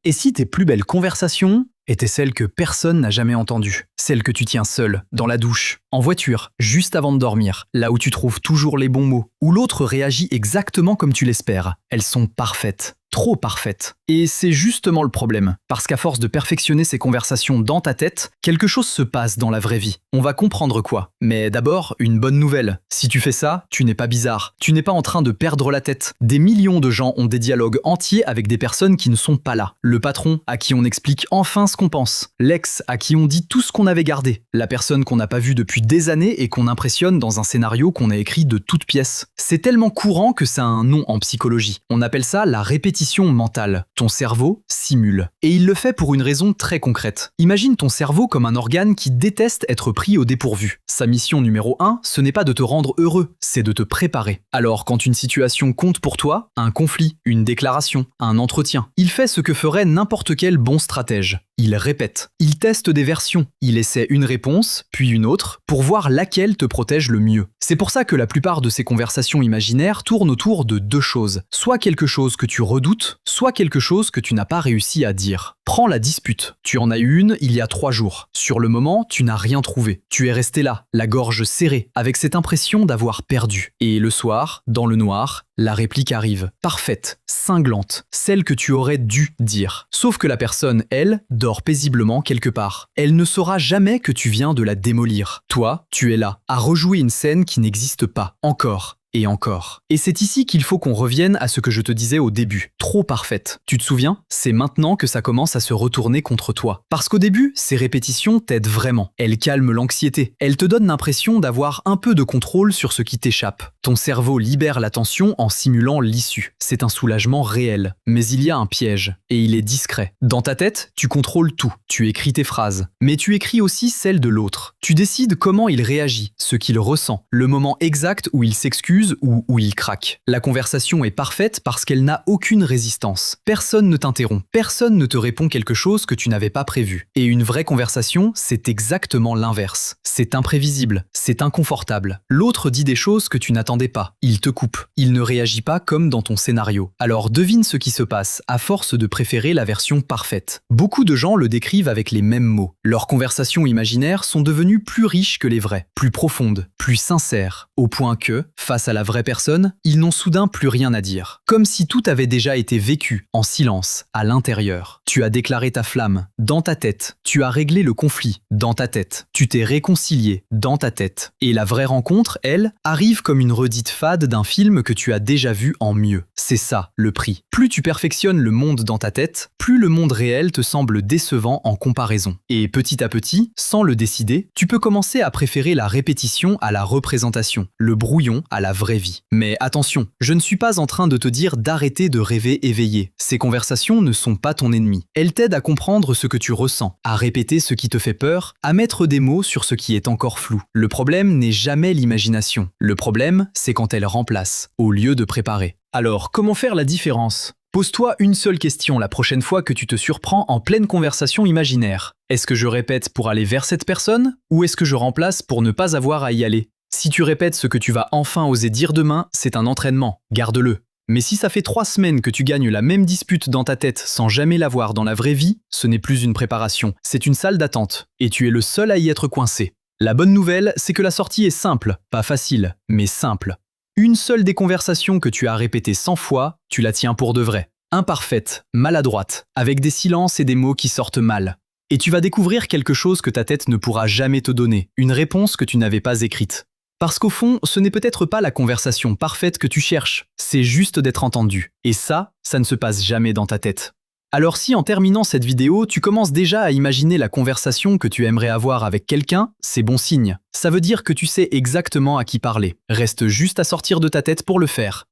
Et si tes plus belles conversations étaient celles que personne n'a jamais entendues, celles que tu tiens seul, dans la douche, en voiture, juste avant de dormir, là où tu trouves toujours les bons mots, où l'autre réagit exactement comme tu l'espères, elles sont parfaites. Trop parfaite. Et c'est justement le problème, parce qu'à force de perfectionner ces conversations dans ta tête, quelque chose se passe dans la vraie vie. On va comprendre quoi. Mais d'abord, une bonne nouvelle. Si tu fais ça, tu n'es pas bizarre. Tu n'es pas en train de perdre la tête. Des millions de gens ont des dialogues entiers avec des personnes qui ne sont pas là. Le patron, à qui on explique enfin ce qu'on pense. L'ex, à qui on dit tout ce qu'on avait gardé. La personne qu'on n'a pas vue depuis des années et qu'on impressionne dans un scénario qu'on a écrit de toutes pièces. C'est tellement courant que ça a un nom en psychologie. On appelle ça la répétition mentale. Ton cerveau simule. Et il le fait pour une raison très concrète. Imagine ton cerveau comme un organe qui déteste être pris au dépourvu. Sa mission numéro 1, ce n'est pas de te rendre heureux, c'est de te préparer. Alors quand une situation compte pour toi, un conflit, une déclaration, un entretien, il fait ce que ferait n'importe quel bon stratège. Il répète, il teste des versions, il essaie une réponse, puis une autre, pour voir laquelle te protège le mieux. C'est pour ça que la plupart de ces conversations imaginaires tournent autour de deux choses. Soit quelque chose que tu redoutes, soit quelque chose que tu n'as pas réussi à dire. Prends la dispute. Tu en as eu une il y a 3 jours. Sur le moment, tu n'as rien trouvé. Tu es resté là, la gorge serrée, avec cette impression d'avoir perdu. Et le soir, dans le noir, la réplique arrive. Parfaite, cinglante, celle que tu aurais dû dire. Sauf que la personne, elle, dort paisiblement quelque part. Elle ne saura jamais que tu viens de la démolir. Toi, tu es là, à rejouer une scène qui n'existe pas. Encore. Et encore. Et c'est ici qu'il faut qu'on revienne à ce que je te disais au début. Trop parfaite. Tu te souviens? C'est maintenant que ça commence à se retourner contre toi. Parce qu'au début, ces répétitions t'aident vraiment. Elles calment l'anxiété. Elles te donnent l'impression d'avoir un peu de contrôle sur ce qui t'échappe. Ton cerveau libère la tension en simulant l'issue. C'est un soulagement réel. Mais il y a un piège. Et il est discret. Dans ta tête, tu contrôles tout. Tu écris tes phrases. Mais tu écris aussi celles de l'autre. Tu décides comment il réagit, ce qu'il ressent, le moment exact où il s'excuse ou où il craque. La conversation est parfaite parce qu'elle n'a aucune résistance. Personne ne t'interrompt, personne ne te répond quelque chose que tu n'avais pas prévu. Et une vraie conversation, c'est exactement l'inverse. C'est imprévisible, c'est inconfortable. L'autre dit des choses que tu n'attendais pas. Il te coupe. Il ne réagit pas comme dans ton scénario. Alors devine ce qui se passe à force de préférer la version parfaite. Beaucoup de gens le décrivent avec les mêmes mots. Leurs conversations imaginaires sont devenues plus riches que les vraies, plus profondes, plus sincères, au point que, face à la vraie personne, ils n'ont soudain plus rien à dire. Comme si tout avait déjà été vécu, en silence, à l'intérieur. Tu as déclaré ta flamme, dans ta tête. Tu as réglé le conflit, dans ta tête. Tu t'es réconcilié, dans ta tête. Et la vraie rencontre, elle, arrive comme une redite fade d'un film que tu as déjà vu en mieux. C'est ça, le prix. Plus tu perfectionnes le monde dans ta tête, plus le monde réel te semble décevant en comparaison. Et petit à petit, sans le décider, tu peux commencer à préférer la répétition à la représentation, le brouillon à la vraie vie. Mais attention, je ne suis pas en train de te dire d'arrêter de rêver éveillé. Ces conversations ne sont pas ton ennemi. Elles t'aident à comprendre ce que tu ressens, à répéter ce qui te fait peur, à mettre des mots sur ce qui est encore flou. Le problème n'est jamais l'imagination. Le problème, c'est quand elle remplace, au lieu de préparer. Alors, comment faire la différence ? Pose-toi une seule question la prochaine fois que tu te surprends en pleine conversation imaginaire. Est-ce que je répète pour aller vers cette personne ou est-ce que je remplace pour ne pas avoir à y aller ? Si tu répètes ce que tu vas enfin oser dire demain, c'est un entraînement. Garde-le. Mais si ça fait 3 semaines que tu gagnes la même dispute dans ta tête sans jamais l'avoir dans la vraie vie, ce n'est plus une préparation, c'est une salle d'attente. Et tu es le seul à y être coincé. La bonne nouvelle, c'est que la sortie est simple. Pas facile, mais simple. Une seule des conversations que tu as répétées 100 fois, tu la tiens pour de vrai. Imparfaite, maladroite, avec des silences et des mots qui sortent mal. Et tu vas découvrir quelque chose que ta tête ne pourra jamais te donner, une réponse que tu n'avais pas écrite. Parce qu'au fond, ce n'est peut-être pas la conversation parfaite que tu cherches, c'est juste d'être entendu. Et ça ne se passe jamais dans ta tête. Alors si en terminant cette vidéo, tu commences déjà à imaginer la conversation que tu aimerais avoir avec quelqu'un, c'est bon signe. Ça veut dire que tu sais exactement à qui parler. Reste juste à sortir de ta tête pour le faire.